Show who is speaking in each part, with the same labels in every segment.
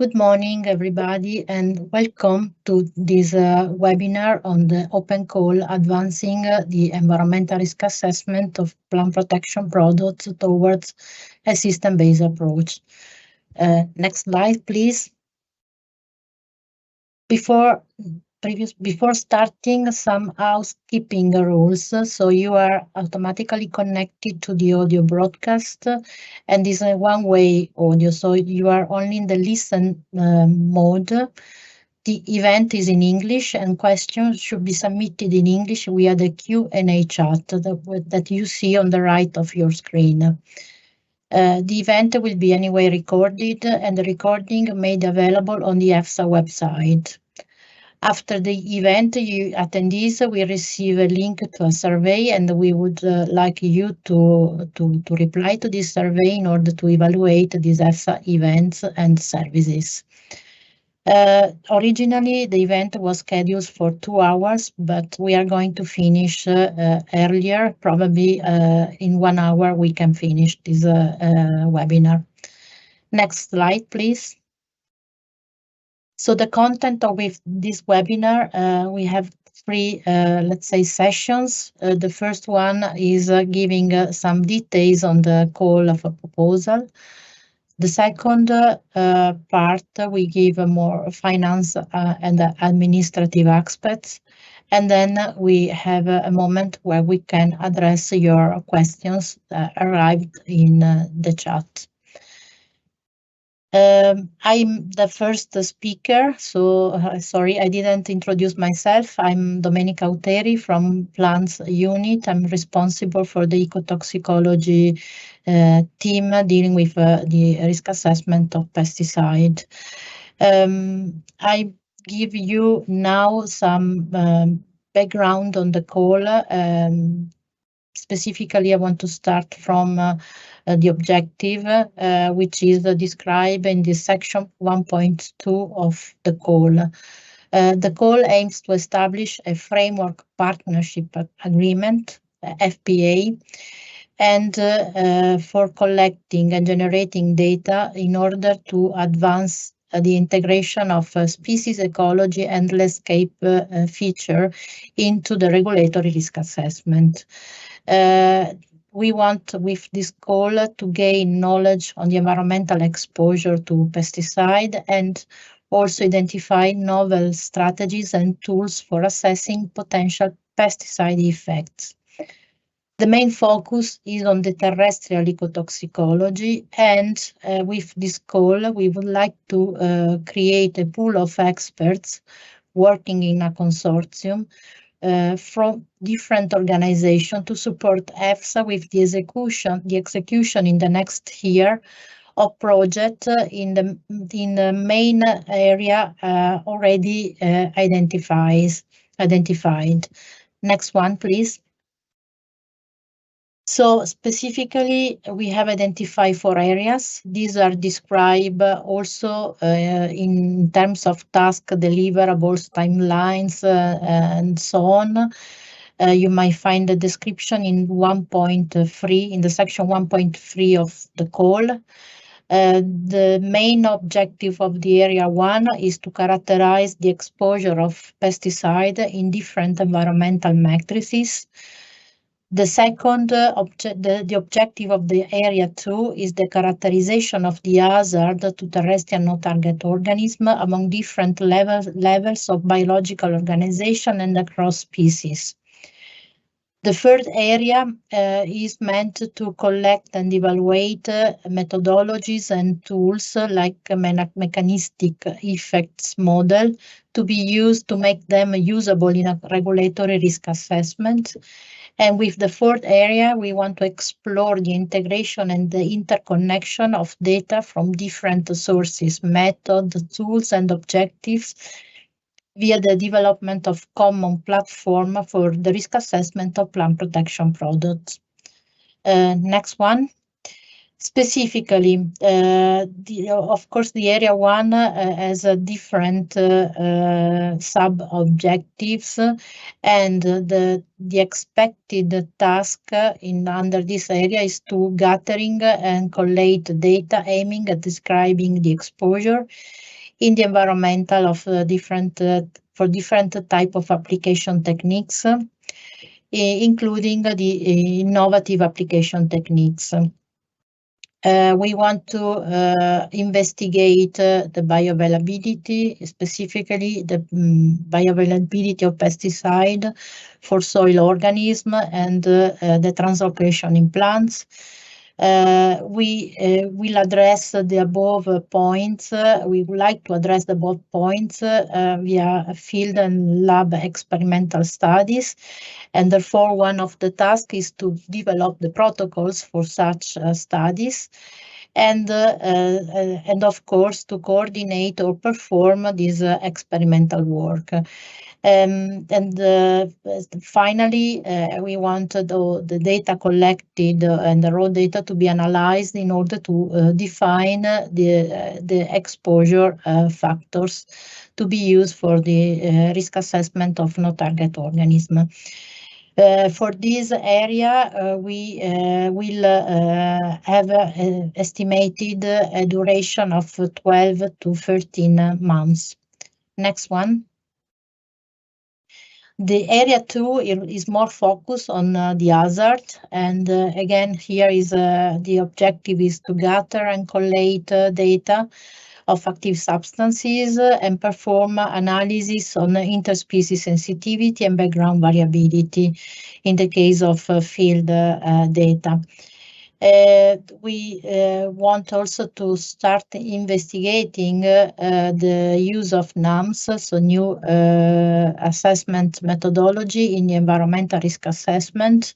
Speaker 1: Good morning, everybody, and welcome to this webinar on the open call Advancing the Environmental Risk Assessment of Plant Protection Products Towards a System-Based Approach. Next slide, please. Before starting, some housekeeping rules. So you are automatically connected to the audio broadcast, and this is a one-way audio. So you are only in the listen mode. The event is in English, and questions should be submitted in English via the Q&A chat that you see on the right of your screen. The event will be anyway recorded, and the recording made available on the EFSA website. After the event, attendees will receive a link to a survey, and we would like you to reply to this survey in order to evaluate these EFSA events and services. Originally, the event was scheduled for 2 hours, but we are going to finish earlier. Probably in 1 hour we can finish this webinar. Next slide, please. So the content of this webinar, we have three, let's say, sessions. The first one is giving some details on the call of a proposal. The second part, we give more finance and administrative aspects. And then we have a moment where we can address your questions arrived in the chat. I'm the first speaker, so sorry, I didn't introduce myself. I'm Domenica Uteri from Plants Unit. I'm responsible for the ecotoxicology team dealing with the risk assessment of pesticide. I give you now some background on the call. Specifically, I want to start from the objective, which is described in the section 1.2 of the call. The call aims to establish a framework partnership agreement, FPA, and for collecting and generating data in order to advance the integration of species ecology and landscape feature into the regulatory risk assessment. We want, with this call, to gain knowledge on the environmental exposure to pesticide and also identify novel strategies and tools for assessing potential pesticide effects. The main focus is on the terrestrial ecotoxicology, and with this call, we would like to create a pool of experts working in a consortium from different organizations to support EFSA with the execution in the next year of project in the main area already identified. Next one, please. So specifically, we have identified 4 areas. These are described also in terms of task deliverables, timelines, and so on. You might find the description in 1.3, in the section 1.3 of the call. The main objective of the area 1 is to characterize the exposure of pesticide in different environmental matrices. The second the objective of the area 2 is the characterization of the hazard to terrestrial no-target organism among different levels of biological organization and across species. The third area is meant to collect and evaluate methodologies and tools like mechanistic effects model to be used to make them usable in a regulatory risk assessment. And with the fourth area, we want to explore the integration and the interconnection of data from different sources, methods, tools, and objectives via the development of common platform for the risk assessment of plant protection products. Next one. Specifically, of course, the area one has a different sub-objectives, and the expected task in under this area is to gathering and collate data aiming at describing the exposure in the environmental of different for different type of application techniques, including the innovative application techniques. We want to investigate the bioavailability, specifically the bioavailability of pesticide for soil organism and the translocation in plants. We will address the above points. We would like to address the above points via field and lab experimental studies. And therefore, one of the tasks is to develop the protocols for such studies, and of course to coordinate or perform this experimental work. Finally, we want the data collected and the raw data to be analyzed in order to define the exposure factors to be used for the risk assessment of no-target organism. For this area, we will have estimated a duration of 12 to 13 months. Next one. The area 2 is more focused on the hazard, and again here is the objective is to gather and collate data of active substances and perform analysis on interspecies sensitivity and background variability in the case of field data. We want also to start investigating the use of NAMS, so new assessment methodology in the environmental risk assessment.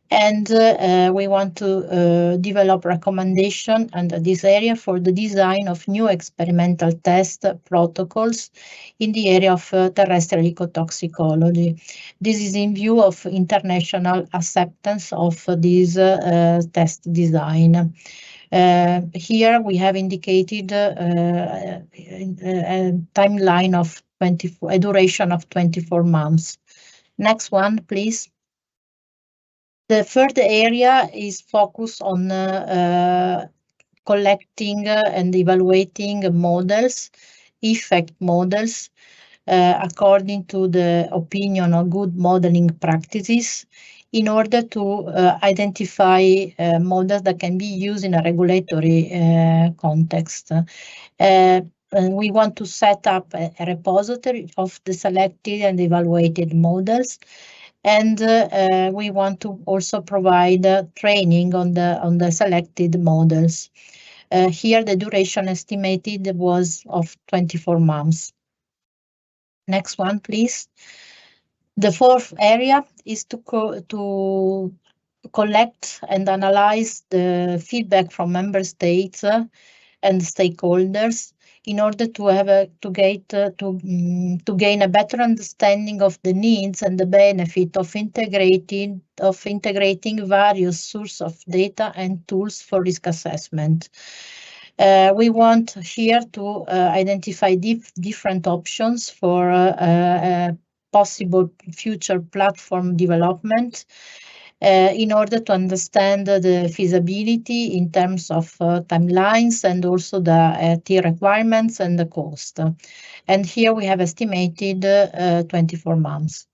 Speaker 1: And we want to develop recommendation under this area for the design of new experimental test protocols in the area of terrestrial ecotoxicology. This is in view of international acceptance of this test design. Here we have indicated a timeline of a duration of 24 months. Next one, please. The third area is focused on collecting and evaluating models, effect models, according to the opinion of good modeling practices, in order to identify models that can be used in a regulatory context. We want to set up a repository of the selected and evaluated models. And we want to also provide training on the selected models. Here, the duration estimated was of 24 months. Next one, please. The fourth area is to collect and analyze the feedback from member states and stakeholders in order to have to gain a better understanding of the needs and the benefit of integrating various sources of data and tools for risk assessment. We want here to identify different options for possible future platform development in order to understand the feasibility in terms of timelines and also the T requirements and the cost. And here we have estimated 24 months.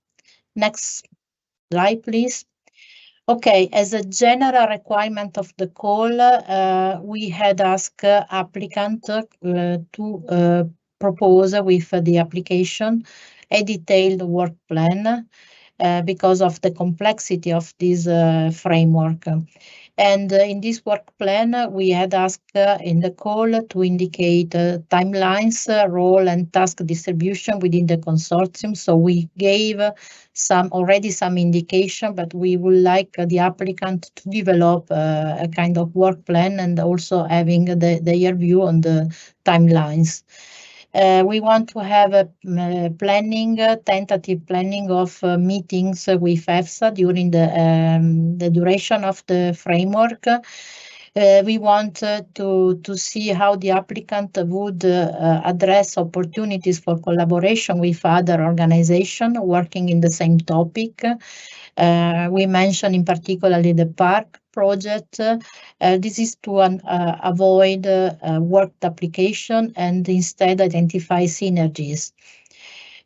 Speaker 1: Next slide, please. Okay, as a general requirement of the call, we had asked applicant to propose with the application a detailed work plan because of the complexity of this framework. And in this work plan, we had asked in the call to indicate timelines, role and task distribution within the consortium. So we gave already some indication, but we would like the applicant to develop a kind of work plan and also having their view on the timelines. We want to have a tentative planning of meetings with EFSA during the duration of the framework. We want to see how the applicant would address opportunities for collaboration with other organizations working in the same topic. We mentioned in particularly the park project. This is to avoid work duplication and instead identify synergies.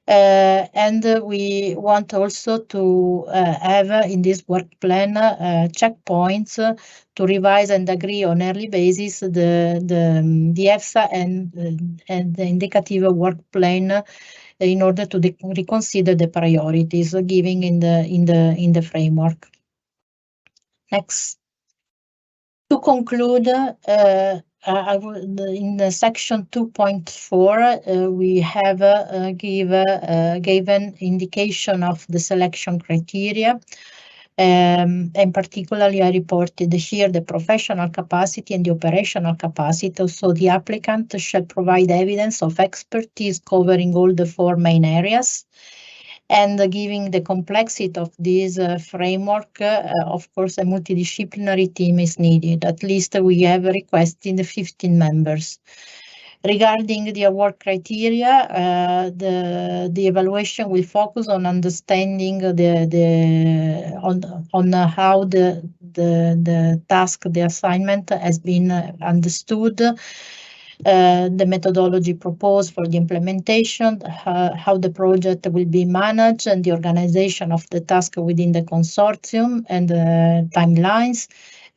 Speaker 1: And we want also to have in this work plan checkpoints to revise and agree on early basis the EFSA and the indicative work plan in order to reconsider the priorities given in the framework. Next. To conclude, in the section 2.4, we have given indication of the selection criteria. And particularly, I reported here the professional capacity and the operational capacity. So the applicant shall provide evidence of expertise covering all the 4 main areas. And given the complexity of this framework, of course, a multidisciplinary team is needed. At least we have requested 15 members. Regarding the award criteria, the evaluation will focus on understanding on how the task, the assignment has been understood. The methodology proposed for the implementation, how the project will be managed, and the organization of the task within the consortium and the timelines,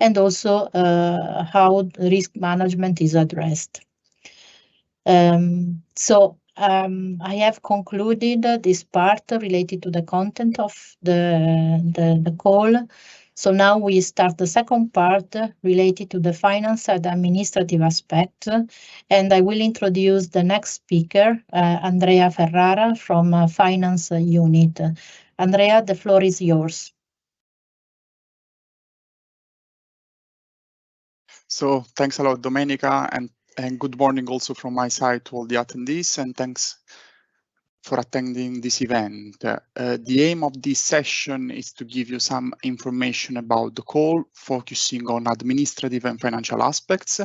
Speaker 1: and also how risk management is addressed. I have concluded this part related to the content of the call. So now we start the second part related to the finance and administrative aspect, and I will introduce the next speaker, Andrea Ferrara from Finance Unit. Andrea, the floor is yours.
Speaker 2: So thanks a lot, Domenica, and good morning also from my side to all the attendees, and thanks for attending this event. The aim of this session is to give you some information about the call, focusing on administrative and financial aspects.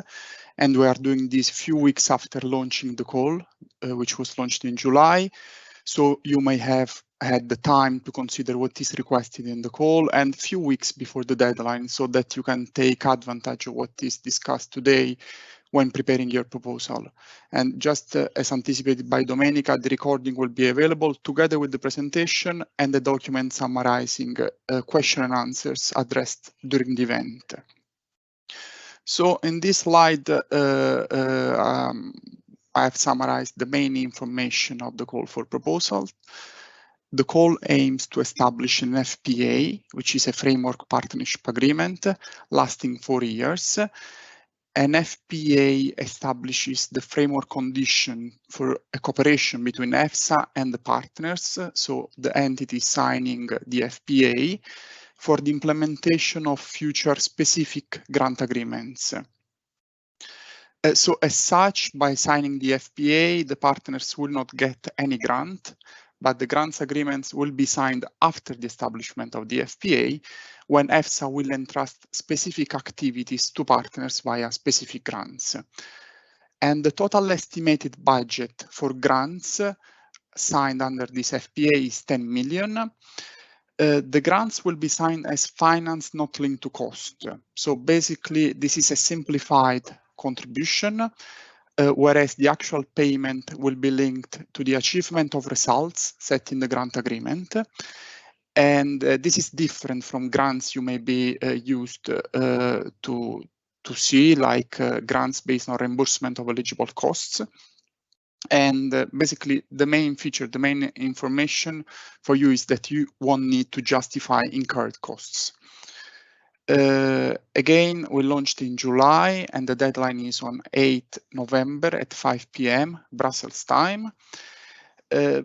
Speaker 2: And we are doing this few weeks after launching the call, which was launched in July. So you may have had the time to consider what is requested in the call and few weeks before the deadline, so that you can take advantage of what is discussed today when preparing your proposal. And just as anticipated by Domenica, the recording will be available together with the presentation and the document summarizing question and answers addressed during the event. So in this slide, I have summarized the main information of the call for proposal. The call aims to establish an FPA, which is a framework partnership agreement lasting 4 years. An FPA establishes the framework condition for a cooperation between EFSA and the partners, so the entity signing the FPA, for the implementation of future specific grant agreements. So as such, by signing the FPA, the partners will not get any grant, but the grants agreements will be signed after the establishment of the FPA, when EFSA will entrust specific activities to partners via specific grants. And the total estimated budget for grants signed under this FPA is 10 million. The grants will be signed as finance not linked to cost. So basically, this is a simplified contribution, whereas the actual payment will be linked to the achievement of results set in the grant agreement. And this is different from grants you may be used to see, like grants based on reimbursement of eligible costs. And basically, the main feature, the main information for you is that you won't need to justify incurred costs. Again, we launched in July, and the deadline is on 8 November at 5 p.m. Brussels time.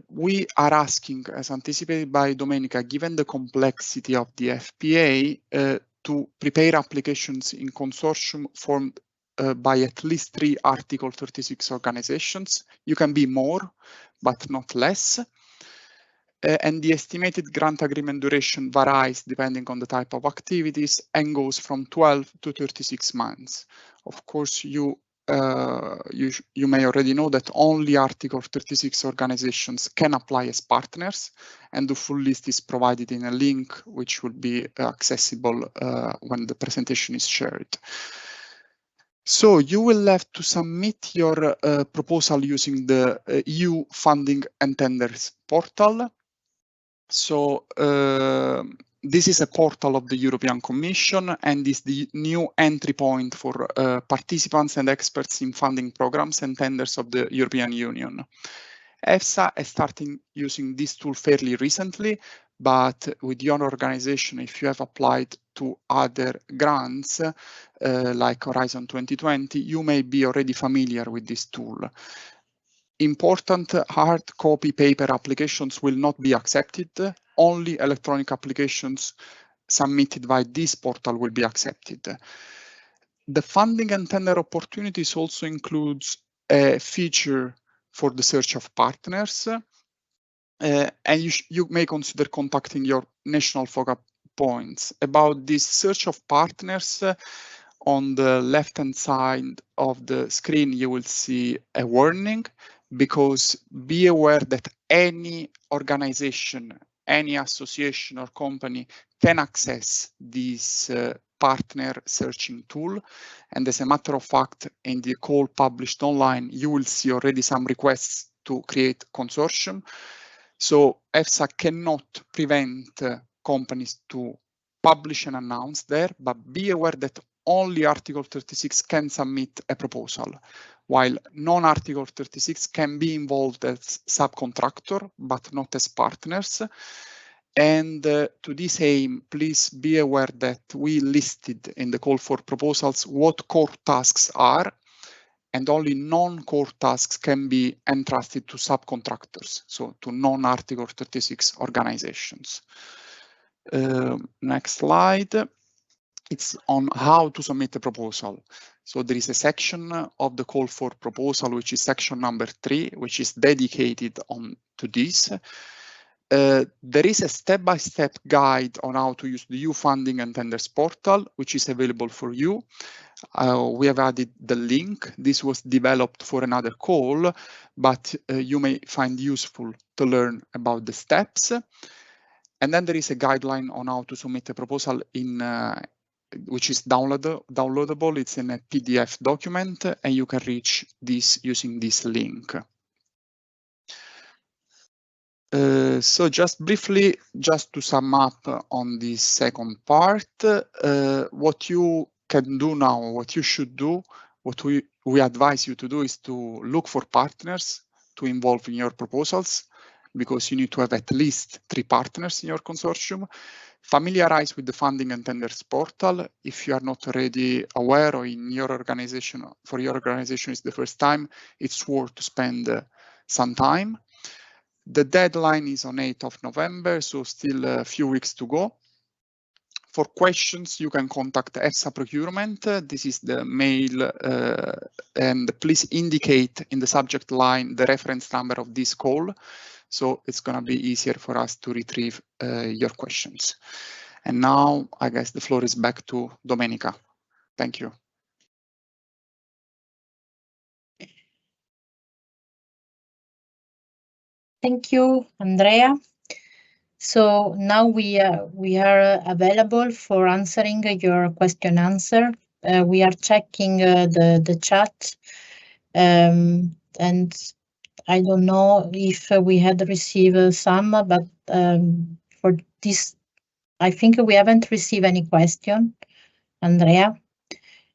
Speaker 2: We are asking, as anticipated by Domenica, given the complexity of the FPA, to prepare applications in consortium formed by at least 3 Article 36 organizations. You can be more, but not less. and the estimated grant agreement duration varies depending on the type of activities and goes from 12 to 36 months. Of course, you may already know that only Article 36 organizations can apply as partners, and the full list is provided in a link which will be accessible when the presentation is shared. So you will have to submit your proposal using the EU funding and tenders portal. So this is a portal of the European Commission and is the new entry point for participants and experts in funding programs and tenders of the European Union. EFSA is starting using this tool fairly recently, but with your organization, if you have applied to other grants like Horizon 2020, you may be already familiar with this tool. Important hard copy paper applications will not be accepted. Only electronic applications submitted by this portal will be accepted. The funding and tender opportunities also includes a feature for the search of partners. And you may consider contacting your national focal points. About this search of partners, on the left-hand side of the screen, you will see a warning, because be aware that any organization, any association or company can access this partner searching tool. And as a matter of fact, in the call published online, you will see already some requests to create consortium. So EFSA cannot prevent companies to publish and announce there, but be aware that only Article 36 can submit a proposal, while non-Article 36 can be involved as subcontractor, but not as partners. And to this aim, please be aware that we listed in the call for proposals what core tasks are, and only non-core tasks can be entrusted to subcontractors, so to non-Article 36 organizations. Next slide. It's on how to submit a proposal. So there is a section of the call for proposal, which is section number 3, which is dedicated to this. There is a step-by-step guide on how to use the EU funding and tenders portal, which is available for you. We have added the link. This was developed for another call, but you may find useful to learn about the steps. And then there is a guideline on how to submit a proposal in which is downloadable. It's in a PDF document, and you can reach this using this link. So just briefly, just to sum up on this second part, what you can do now, what you should do, what we advise you to do is to look for partners to involve in your proposals, because you need to have at least 3 partners in your consortium. Familiarize with the funding and tenders portal. If you are not already aware, or in your organization, for your organization is the first time, it's worth to spend some time. The deadline is on 8th of November, so still a few weeks to go. For questions, you can contact EFSA Procurement. This is the mail, and please indicate in the subject line the reference number of this call, so it's going to be easier for us to retrieve your questions. And now, I guess the floor is back to Domenica. Thank you.
Speaker 1: Thank you, Andrea. So now we are available for answering your question answer. We are checking the chat, and I don't know if we had received some, but for this, I think we haven't received any question, Andrea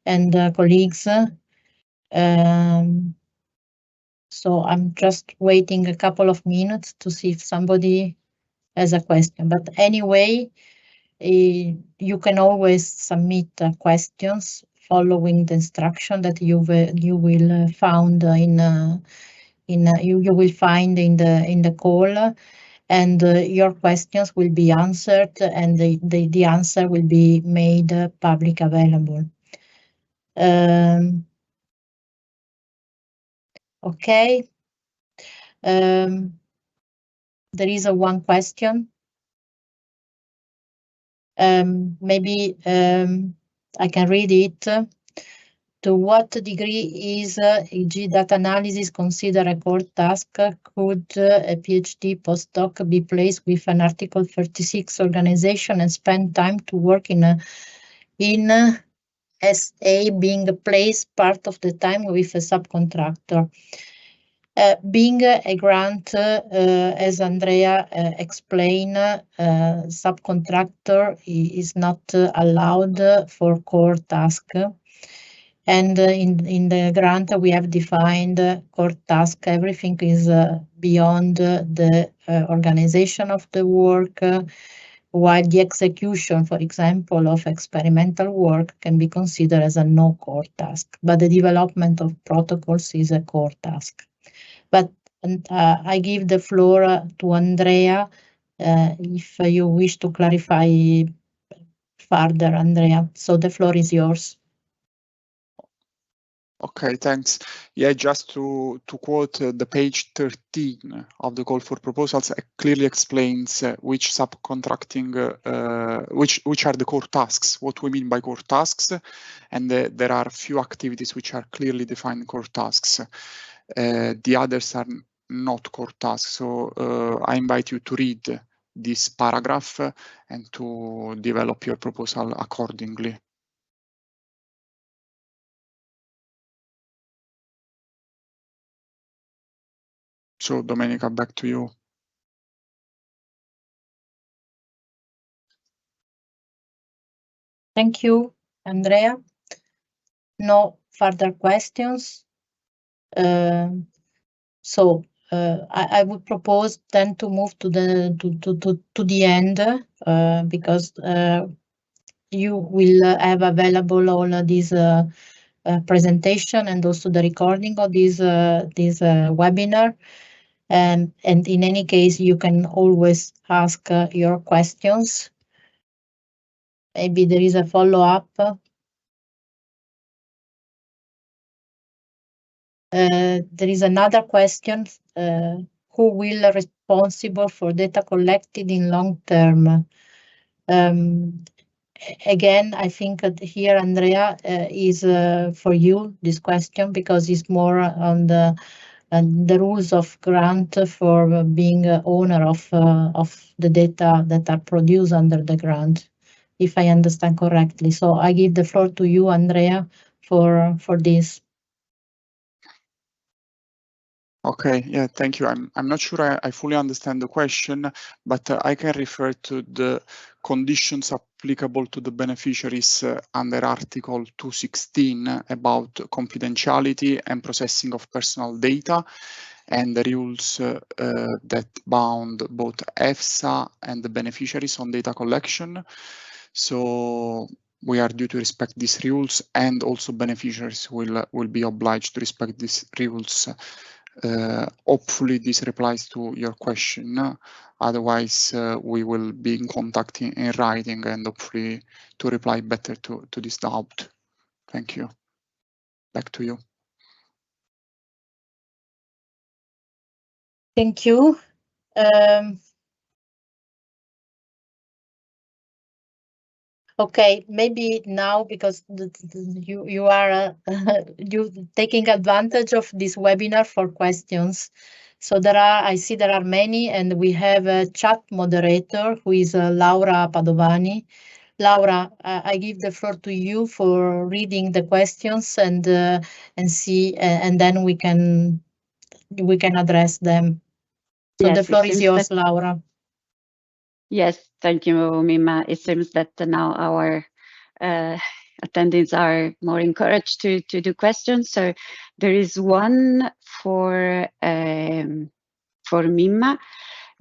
Speaker 1: and colleagues. So I'm just waiting a couple of minutes to see if somebody has a question. But anyway, you can always submit questions following the instruction that you will find in the call, and your questions will be answered, and the answer will be made public available. Okay. there is one question. Maybe I can read it. To what degree is e.g. data analysis considered a core task? Could a PhD postdoc be placed with an Article 36 organization and spend time to work in SA, being placed part of the time with a subcontractor? Being a grant, as Andrea explained, subcontractor is not allowed for core task. And in the grant, we have defined core task. Everything is beyond the organization of the work, while the execution, for example, of experimental work can be considered as a no core task. But the development of protocols is a core task. But I give the floor to Andrea if you wish to clarify further, Andrea. So the floor is yours.
Speaker 2: Okay, thanks. Yeah, just to quote the page 13 of the call for proposals, it clearly explains which subcontracting, which are the core tasks, what we mean by core tasks, and there are few activities which are clearly defined core tasks. The others are not core tasks, so I invite you to read this paragraph and to develop your proposal accordingly. So, Domenica, back to you.
Speaker 1: Thank you, Andrea. No further questions. So I would propose then to move to the end because you will have available all of these presentation and also the recording of this webinar. And in any case, you can always ask your questions. Maybe there is a follow-up. There is another question. Who will responsible for data collected in long term? Again, I think that here, Andrea, is for you, this question, because it's more on the rules of grant for being owner of the data that are produced under the grant, if I understand correctly. So I give the floor to you, Andrea, for this.
Speaker 2: Okay, yeah, thank you. I'm not sure I fully understand the question, but I can refer to the conditions applicable to the beneficiaries under Article 216 about confidentiality and processing of personal data, and the rules that bound both EFSA and the beneficiaries on data collection. So we are due to respect these rules, and also beneficiaries will be obliged to respect these rules. Hopefully this replies to your question. Otherwise, we will be in contact in writing and hopefully to reply better to this doubt. Thank you. Back to you.
Speaker 1: Thank you. Okay, maybe now because you are you taking advantage of this webinar for questions. So I see there are many, and we have a chat moderator who is Laura Padovani. Laura, I give the floor to you for reading the questions and see, and then we can address them. So
Speaker 3: Yes,
Speaker 1: the floor is yours, Laura.
Speaker 3: Yes, thank you, Mima. It seems that now our attendees are more encouraged to do questions. So there is one for Mima.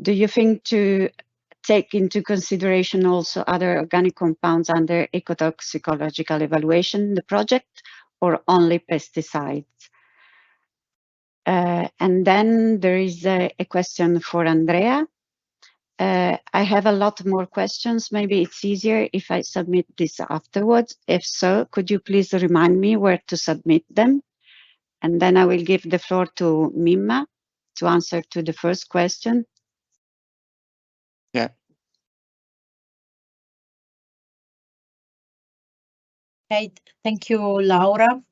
Speaker 3: Do you think to take into consideration also other organic compounds under ecotoxicological evaluation in the project, or only pesticides? And then there is a question for Andrea. I have a lot more questions. Maybe it's easier if I submit this afterwards. If so, could you please remind me where to submit them? And then I will give the floor to Mima to answer to the first question.
Speaker 1: Okay, thank you, Laura.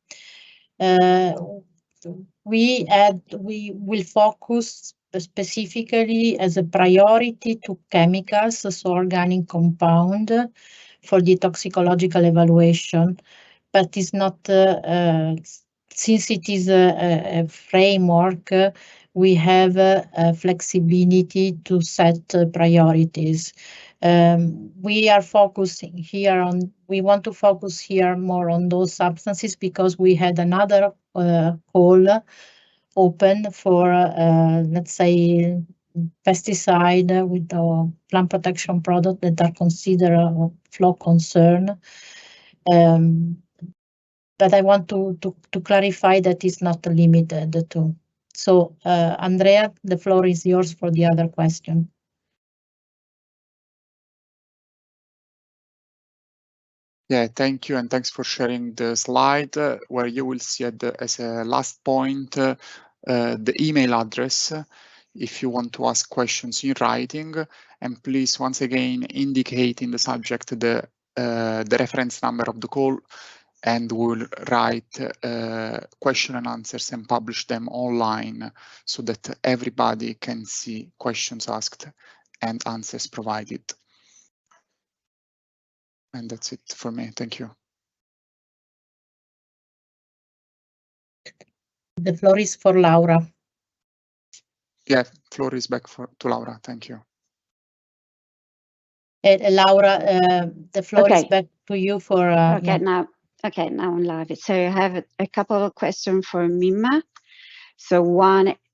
Speaker 1: We will focus specifically as a priority to chemicals, so organic compound, for the toxicological evaluation, but it's not, since it is a framework, we have flexibility to set priorities. We are focusing here on, we want to focus here more on those substances because we had another call open for, let's say, pesticide with the plant protection product that are considered a flow concern. But I want to clarify that it's not limited to. So, Andrea, the floor is yours for the other question.
Speaker 2: Yeah, thank you, and thanks for sharing the slide where you will see as a last point the email address if you want to ask questions in writing, and please once again indicate in the subject the reference number of the call, and we'll write question and answers and publish them online so that everybody can see questions asked and answers provided. And that's it for me. Thank you.
Speaker 1: The floor is for Laura.
Speaker 2: Yeah, floor is back to Laura. Thank you.
Speaker 1: Laura, the floor is back to you for.
Speaker 3: Okay, now I'm live. So I have a couple of questions for Mimma. So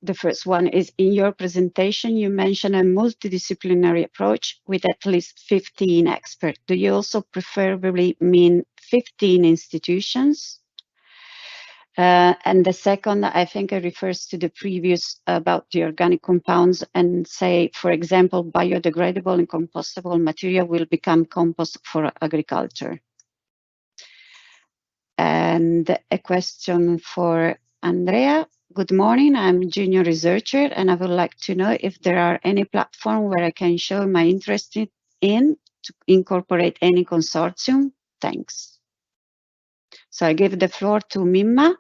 Speaker 3: the first one is, in your presentation, you mentioned a multidisciplinary approach with at least 15 experts. Do you also preferably mean 15 institutions? And the second, I think it refers to the previous about the organic compounds and say, for example, biodegradable and compostable material will become compost for agriculture. And a question for Andrea. Good morning, I'm a junior researcher and I would like to know if there are any platform where I can show my interest in to incorporate any consortium. Thanks. So I give the floor to Mimma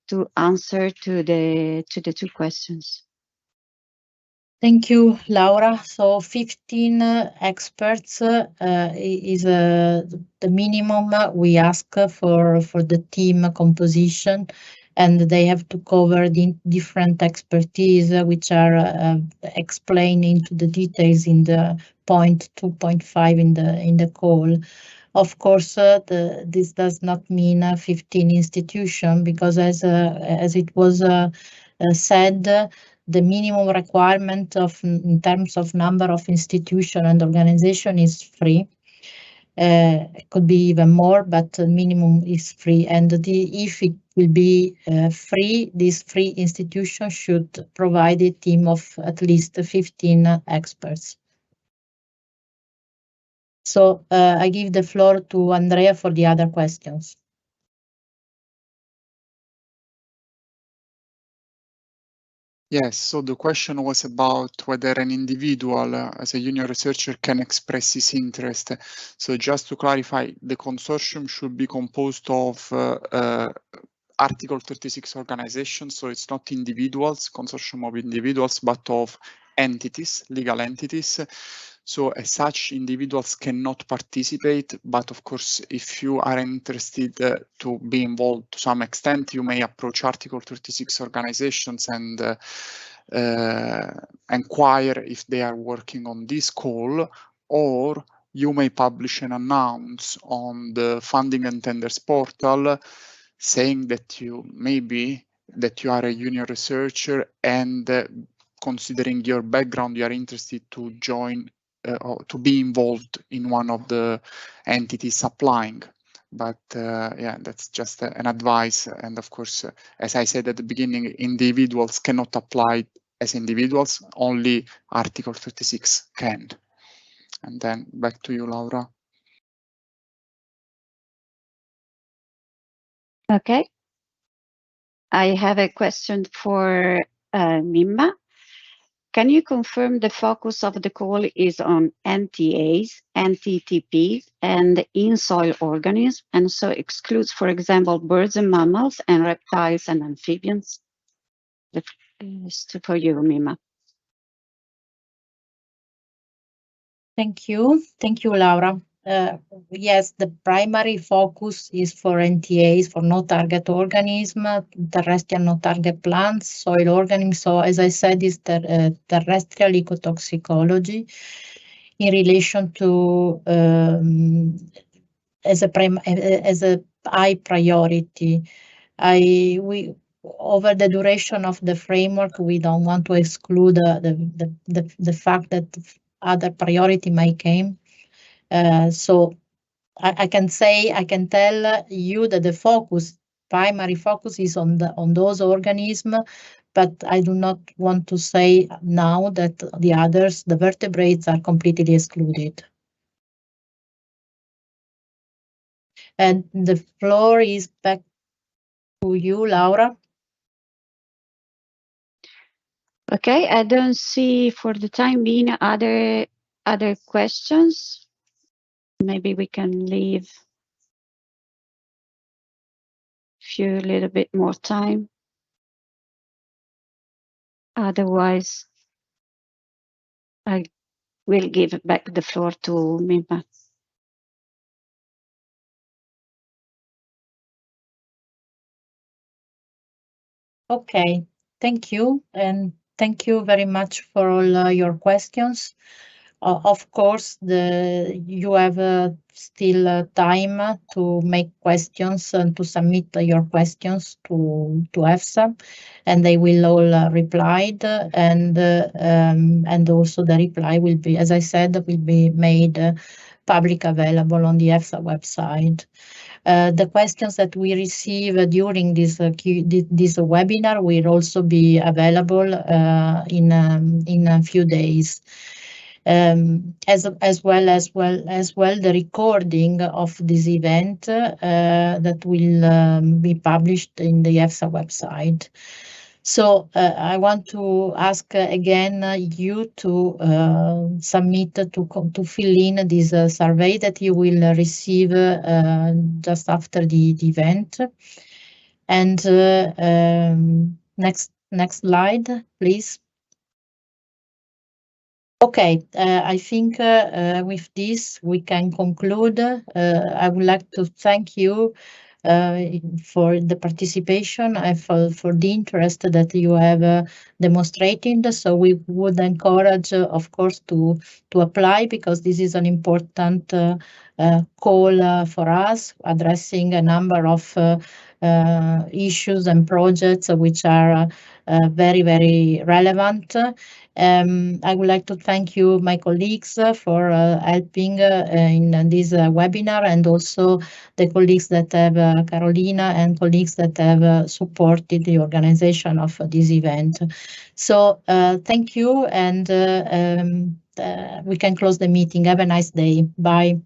Speaker 3: to answer to the two questions.
Speaker 1: Thank you, Laura. So 15 experts is the minimum we ask for the team composition, and they have to cover the different expertise which are explained into the details in the point 2.5 in the call. Of course, this does not mean 15 institutions because as it was said, the minimum requirement in terms of number of institution and organization is 3. It could be even more, but the minimum is 3. And if it will be free, these 3 institutions should provide a team of at least 15 experts. So I give the floor to Andrea for the other questions.
Speaker 2: Yes, so the question was about whether an individual as a junior researcher can express his interest. So just to clarify, the consortium should be composed of Article 36 organizations, so it's not individuals, consortium of individuals, but of entities, legal entities. So as such, individuals cannot participate, but of course, if you are interested to be involved to some extent, you may approach Article 36 organizations and inquire if they are working on this call, or you may publish an announce on the Funding and Tenders portal saying that you are a junior researcher and considering your background, you are interested to join or to be involved in one of the entities applying. But yeah, that's just an advice. And of course, as I said at the beginning, individuals cannot apply as individuals, only Article 36 can. And then back to you, Laura.
Speaker 3: Okay. I have a question for Mimma. Can you confirm the focus of the call is on NTAs, NTTPs, and in-soil organisms, and so excludes, for example, birds and mammals, and reptiles and amphibians? That is for you, Mima.
Speaker 1: Thank you. Thank you, Laura. Yes, the primary focus is for NTAs, for no-target organism, terrestrial no-target plants, soil organisms. So, as I said, is the terrestrial ecotoxicology in relation to as a high priority. Over the duration of the framework, we don't want to exclude the fact that other priority might come. So I can tell you that the primary focus is on those organisms, but I do not want to say now that the others, the vertebrates, are completely excluded. And the floor is back to you, Laura.
Speaker 3: Okay, I don't see for the time being other questions. Maybe we can leave a little bit more time. Otherwise, I will give back the floor to Mima.
Speaker 1: Okay, thank you, and thank you very much for all your questions. Of course, you have still time to make questions and to submit your questions to EFSA, and they will all replied, and also the reply will be, as I said, will be made public available on the EFSA website. The questions that we receive during this webinar will also be available in a few days. As well the recording of this event that will be published in the EFSA website. So I want to ask again you to submit, to fill in this survey that you will receive just after the event. And next slide, please. Okay, I think with this we can conclude. I would like to thank you for the participation and for the interest that you have demonstrated. So we would encourage, of course, to apply, because this is an important call for us, addressing a number of issues and projects which are very, very relevant. I would like to thank you, my colleagues, for helping in this webinar, and also the colleagues that have, Carolina, and colleagues that have supported the organization of this event. So thank you, and we can close the meeting. Have a nice day. Bye.